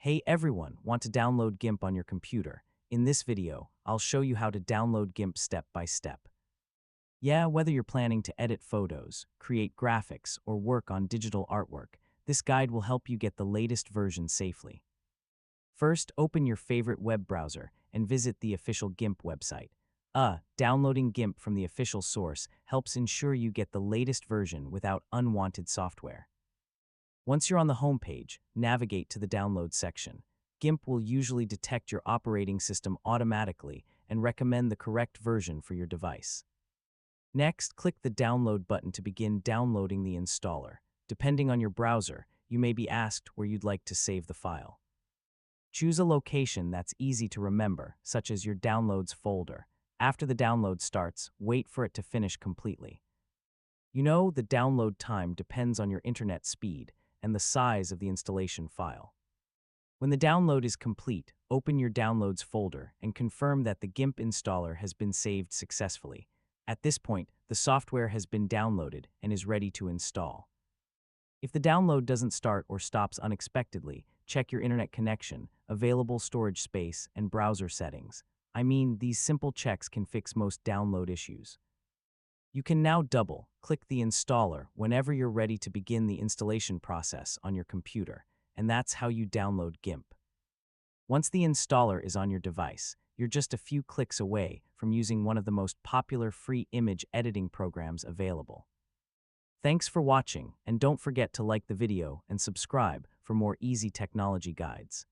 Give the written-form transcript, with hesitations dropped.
Hey everyone, want to download GIMP on your computer? In this video, I'll show you how to download GIMP step by step. Yeah, whether you're planning to edit photos, create graphics, or work on digital artwork, this guide will help you get the latest version safely. First, open your favorite web browser and visit the official GIMP website. Downloading GIMP from the official source helps ensure you get the latest version without unwanted software. Once you're on the home page, navigate to the Download section. GIMP will usually detect your operating system automatically and recommend the correct version for your device. Next, click the Download button to begin downloading the installer. Depending on your browser, you may be asked where you'd like to save the file. Choose a location that's easy to remember, such as your Downloads folder. After the download starts, wait for it to finish completely. You know, the download time depends on your internet speed and the size of the installation file. When the download is complete, open your Downloads folder and confirm that the GIMP installer has been saved successfully. At this point, the software has been downloaded and is ready to install. If the download doesn't start or stops unexpectedly, check your internet connection, available storage space, and browser settings. These simple checks can fix most download issues. You can now double-click the installer whenever you're ready to begin the installation process on your computer, and that's how you download GIMP. Once the installer is on your device, you're just a few clicks away from using one of the most popular free image editing programs available. Thanks for watching, and don't forget to like the video and subscribe for more easy technology guides.